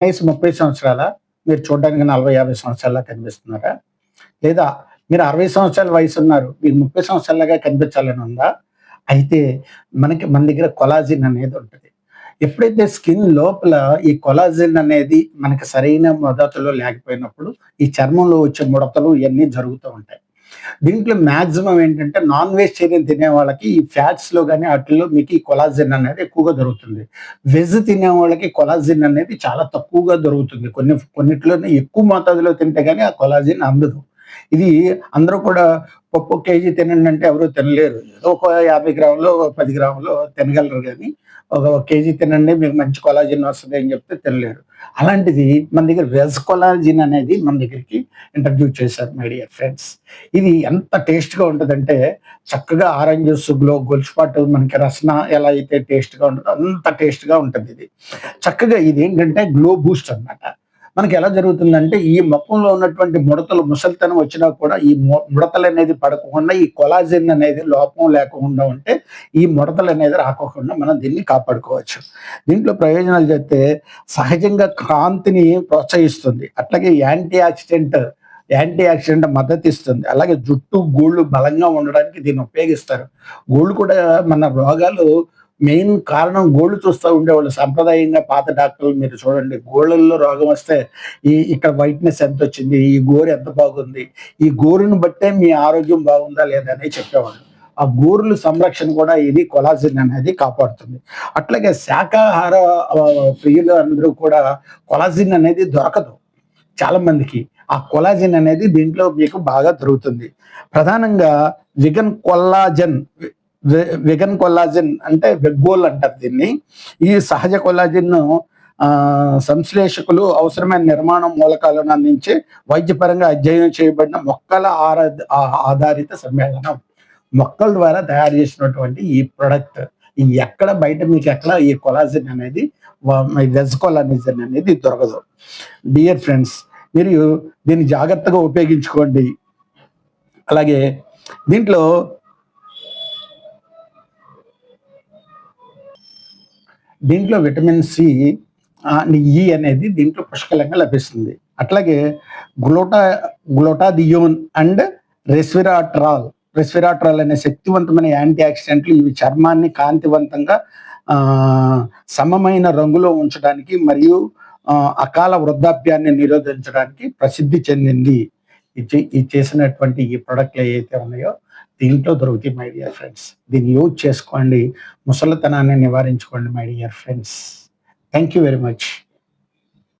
వయసు 30 సంవత్సరాలా? మీరు చూడడానికి 40, 50 సంవత్సరాల్లా కనిపిస్తున్నారా? లేదా మీరు 60 సంవత్సరాల వయసున్నారు. మీకు 30 సంవత్సరాల్లాగా కనిపించాలని ఉందా? అయితే మన దగ్గర కొలాజిన్ అనేది ఉంటది. ఎప్పుడైతే స్కిన్ లోపల ఈ కొలాజిన్ అనేది మనకి సరైన మోతాదులో లేకపోయినప్పుడు, ఈ చర్మంలో వచ్చే ముడతలు ఇయన్నీ జరుగుతూ ఉంటాయి. దీంట్లో మాక్సిమం ఏంటంటే నాన్ వెజిటేరియన్ తినే వాళ్ళకి ఈ ఫ్యాట్స్‌లో గాని ఆటిల్లో మీకు ఈ కొలాజిన్ అనేది ఎక్కువగా దొరుకుతుంది. వెజ్ తినే వాళ్ళకి కొలాజిన్ అనేది చాలా తక్కువగా దొరుకుతుంది. కొన్నిట్లోనే ఎక్కువ మోతాదులో తింటే గాని ఆ కొలాజిన్ అందదు. ఇది అందరూ కూడా పప్పు కేజీ తినండంటే ఎవరు తినలేరు. ఏదో ఒక 50 గ్రాములో, 10 గ్రాములో తినగలరు గానీ, ఒక కేజీ తినండి మీకు మంచి కొలాజిన్ వస్తది అని చెప్తే తినలేరు. అలాంటిది మన దగ్గర వెజ్ కొలాజిన్ అనేది మన దగ్గరికి ఇంట్రడ్యూస్ చేశారు మై డియర్ ఫ్రెండ్స్. ఇది ఎంత టేస్ట్‌గా ఉంటదంటే, చక్కగా ఆరెంజ్ జ్యూస్‌లో గొలుసుపాటు మనకి రసన ఎలా అయితే టేస్ట్‌గా ఉంటదో అంత టేస్ట్‌గా ఉంటదిది. చక్కగా ఇదేంటంటే గ్లో బూస్ట్ అన్నమాట. మనకెలా జరుగుతుందంటే, ఈ మొఖంలో ఉన్నటువంటి ముడతలు ముసలితనం వచ్చినా కూడా ఈ ముడతలనేది పడకుండా, ఈ కొలాజిన్ అనేది లోపం లేకుండా ఉంటే, ఈ ముడతలనేది రాకోకుండా మనం దీన్ని కాపాడుకోవచ్చు. దీంట్లో ప్రయోజనాలు చెప్తే, సహజంగా కాంతిని ప్రోత్సహిస్తుంది. అట్లాగే యాంటీ ఆక్సిడెంట్ మద్దతిస్తుంది. అలాగే జుట్టు, గోళ్ళు బలంగా ఉండడానికి దీన్ని ఉపయోగిస్తారు. గోళ్ళు కూడా మన రోగాలు మెయిన్ కారణం గోళ్ళు చూస్తా ఉండేవాళ్ళు. సాంప్రదాయంగా పాత డాక్టర్లు మీరు చూడండి. గోళ్ళల్లో రోగం వస్తే ఇక్కడ వైట్‌నెస్ ఎంతొచ్చింది? ఈ గోరు ఎంత బాగుంది? ఈ గోరుని బట్టే మీ ఆరోగ్యం బాగుందా లేదా అని చెప్పేవాళ్ళు. ఆ గోర్లు సంరక్షణ కూడా ఇది కొలాజిన్ అనేది కాపాడుతుంది. అట్లాగే శాకాహార ప్రియులు అందరూ కూడా కొలాజిన్ అనేది దొరకదు చాలా మందికి. ఆ కొలాజిన్ అనేది దీంట్లో మీకు బాగా దొరుకుతుంది. ప్రధానంగా విగన్ కొల్లాజెన్ వెగన్ కొల్లాజెన్ అంటే వెగ్గోల్ అంటారు దీన్ని. ఈ సహజ కొల్లాజెన్‌ను సంశ్లేషకులు అవసరమైన నిర్మాణ మూలకాలను అందించే వైద్యపరంగా అధ్యయనం చేయబడిన మొక్కల ఆధారిత సమ్మేళనం. మొక్కల ద్వారా తయారు చేసినటువంటి ఈ ప్రొడక్ట్. ఎక్కడ బయట మీకెక్కడ ఈ కొలాజిన్ అనేది వెజ్ కొలాజిన్ అనేది దొరకదు. డియర్ ఫ్రెండ్స్, మీరు దీన్ని జాగ్రత్తగా ఉపయోగించుకోండి. అలాగే దీంట్లో విటమిన్ సి అండ్ ఇ అనేది దీంట్లో పుష్కలంగా లభిస్తుంది. అట్లాగే గ్లూటా గ్లూటాథియోన్ అండ్ రెస్వెరాట్రాల్ అనే శక్తివంతమైన యాంటీ ఆక్సిడెంట్లు ఇవి చర్మాన్ని కాంతివంతంగా సమమైన రంగులో ఉంచడానికి మరియు అకాల వృద్ధాప్యాన్ని నిరోధించడానికి ప్రసిద్ధి చెందింది. ఇది చేసినటువంటి ఈ ప్రొడక్ట్‌లు ఏవైతే ఉన్నాయో దీంట్లో దొరుకుతాయి మై డియర్ ఫ్రెండ్స్. దీన్ని యూజ్ చేసుకోండి. ముసలితనాన్ని నివారించుకోండి my dear friends. Thank you very much.